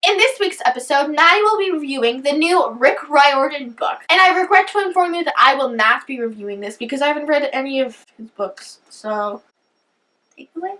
In this week's episode, Maddy will be reviewing the new Rick Riordan book. And I regret to inform you that I will not be reviewing this because I haven't read any of his books. So, take it away.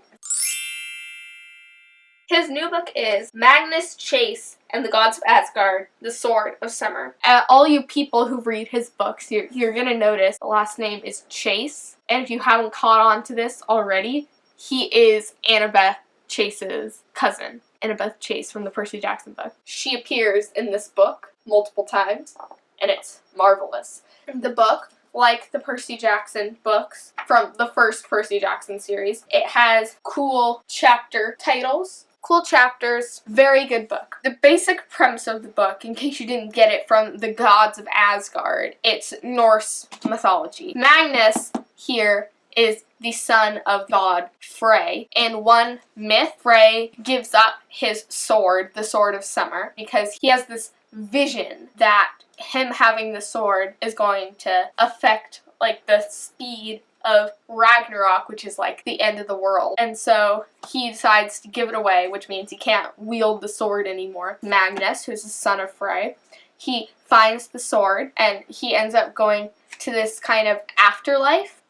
His new book is Magnus Chase and the Gods of Asgard, the Sword of Summer. All you people who read his books, you're gonna notice the last name is Chase. And if you haven't caught on to this already, he is Annabeth Chase's cousin. Annabeth Chase from the Percy Jackson book. She appears in this book multiple times, and it's marvelous. The book, like the Percy Jackson books from the first Percy Jackson series, it has cool chapter titles. Cool chapters, very good book. The basic premise of the book, in case you didn't get it from the Gods of Asgard, it's Norse mythology. Magnus here is the son of god Frey. In one myth, Frey gives up his sword, the Sword of Summer, because he has this vision that him having the sword is going to affect like the speed of Ragnarok, which is like the end of the world. And so he decides to give it away, which means he can't wield the sword anymore. Magnus, who's the son of Frey, he finds the sword and he ends up going to this kind of afterlife.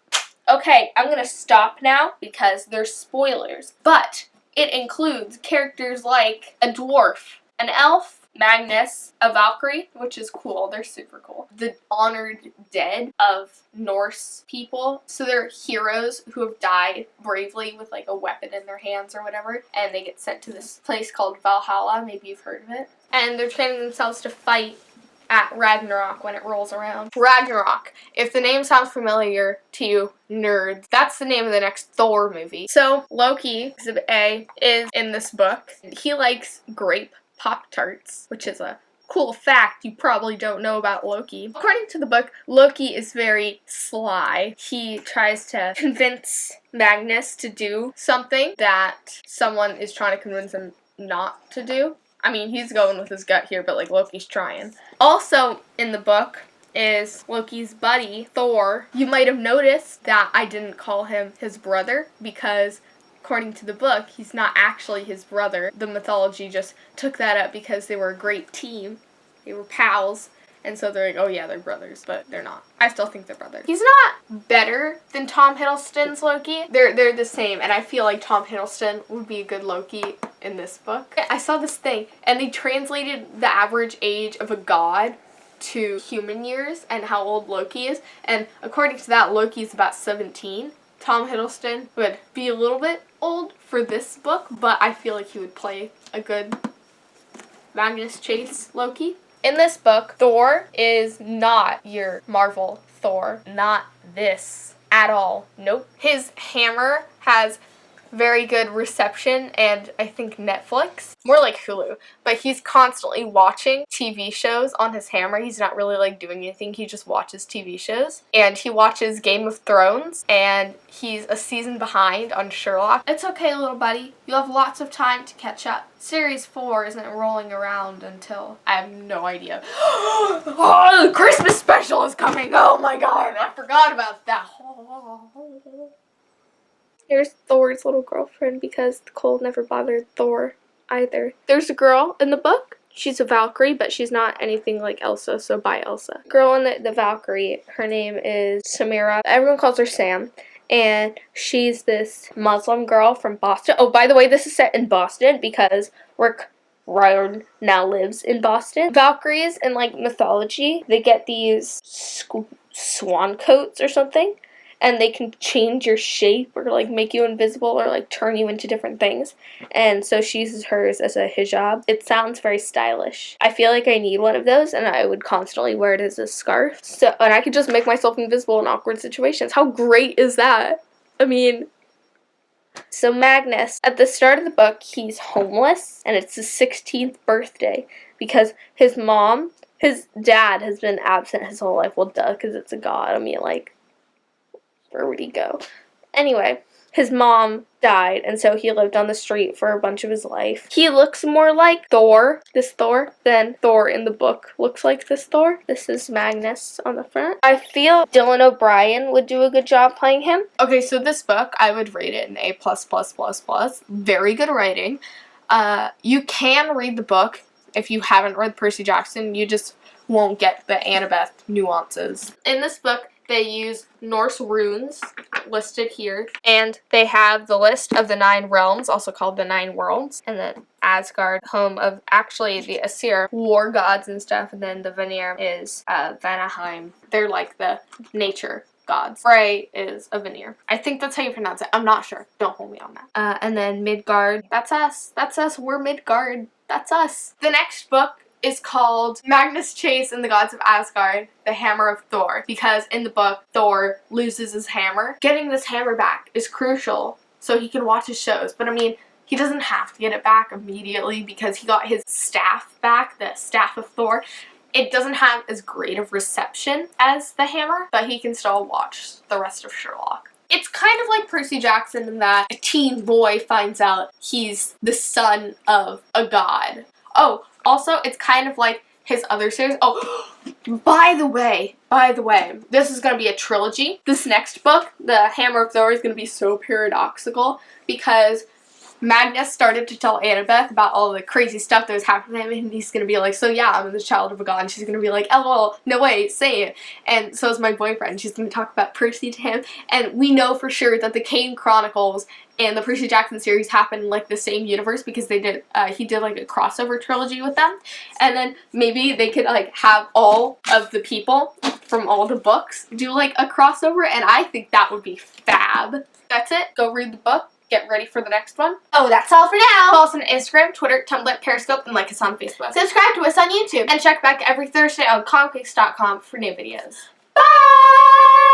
Okay, I'm gonna stop now because there's spoilers, but it includes characters like a dwarf, an elf, Magnus, a Valkyrie, which is cool. They're super cool. The honored dead of Norse people. So they're heroes who have died bravely with like a weapon in their hands or whatever, and they get sent to this place called Valhalla. Maybe you've heard of it. And they're training themselves to fight at Ragnarok when it rolls around. Ragnarok. If the name sounds familiar to you nerds, that's the name of the next Thor movie. So Loki, Exhibit A, is in this book. He likes grape Pop-Tarts, which is a cool fact you probably don't know about Loki. According to the book, Loki is very sly. He tries to convince Magnus to do something that someone is trying to convince him not to do. I mean, he's going with his gut here, but like Loki's trying. Also in the book is Loki's buddy, Thor. You might have noticed that I didn't call him his brother because according to the book, he's not actually his brother. The mythology just took that up because they were a great team. They were pals. And so they're like, oh yeah, they're brothers, but they're not. I still think they're brothers. He's not better than Tom Hiddleston's Loki. They're the same, and I feel like Tom Hiddleston would be a good Loki in this book. I saw this thing, and they translated the average age of a god to human years and how old Loki is. And according to that, Loki's about 17. Tom Hiddleston would be a little bit old for this book, but I feel like he would play a good Magnus Chase Loki. In this book, Thor is not your Marvel Thor. Not this at all. Nope. His hammer has very good reception and I think Netflix. More like Hulu. But he's constantly watching TV shows on his hammer. He's not really like doing anything. He just watches TV shows. And he watches Game of Thrones and he's a season behind on Sherlock. It's okay, little buddy. You'll have lots of time to catch up. Series 4 isn't rolling around until I have no idea. Oh, the Christmas special is coming. Oh my god, I forgot about that. Here's Thor's little girlfriend because the cold never bothered Thor either. There's a girl in the book. She's a Valkyrie, but she's not anything like Elsa, so bye Elsa. Girl in the Valkyrie, her name is Samira. Everyone calls her Sam. And she's this Muslim girl from Boston. Oh, by the way, this is set in Boston because Rick Riordan now lives in Boston. Valkyries in like mythology, they get these swan coats or something. And they can change your shape or like make you invisible or like turn you into different things. And so she uses hers as a hijab. It sounds very stylish. I feel like I need one of those and I would constantly wear it as a scarf. And I could just make myself invisible in awkward situations. How great is that? I mean, so Magnus, at the start of the book, he's homeless and it's his 16th birthday because his dad has been absent his whole life. Well, duh, because it's a god. I mean, like, where would he go? Anyway, his mom died, and so he lived on the street for a bunch of his life. He looks more like Thor, this Thor, than Thor in the book looks like this Thor. This is Magnus on the front. I feel Dylan O'Brien would do a good job playing him. Okay, so this book, I would rate it an A++++. Very good writing. You can read the book if you haven't read Percy Jackson, you just won't get the Annabeth nuances. In this book, they use Norse runes listed here, and they have the list of the 9 realms, also called the 9 worlds, and then Asgard, home of actually the Aesir war gods and stuff, and then the Vanir is Vanaheim. They're like the nature gods. Frey is a Vanir. I think that's how you pronounce it. I'm not sure. Don't hold me on that. And then Midgard. That's us. That's us. We're Midgard. That's us. The next book is called Magnus Chase and the Gods of Asgard, the Hammer of Thor, because in the book, Thor loses his hammer. Getting this hammer back is crucial so he can watch his shows, but I mean, he doesn't have to get it back immediately because he got his staff back, the Staff of Thor. It doesn't have as great of reception as the hammer, but he can still watch the rest of Sherlock. It's kind of like Percy Jackson in that a teen boy finds out he's the son of a god. Oh, also, it's kind of like his other series. Oh, by the way, this is going to be a trilogy. This next book, The Hammer of Thor, is going to be so paradoxical because Magnus started to tell Annabeth about all the crazy stuff that was happening to him, and he's going to be like, so yeah, I'm the child of a god, and she's going to be like, lol, no way, say it. And so is my boyfriend. She's going to talk about Percy to him, and we know for sure that the Kane Chronicles and the Percy Jackson series happened in like the same universe because they did, he did like a crossover trilogy with them, and then maybe they could like have all of the people from all the books do like a crossover, and I think that would be fab. That's it. Go read the book. Get ready for the next one. Oh, that's all for now. Follow us on Instagram, Twitter, Tumblr, Periscope, and like us on Facebook. Subscribe to us on YouTube. And check back every Thursday on ComicMix.com for new videos. Bye!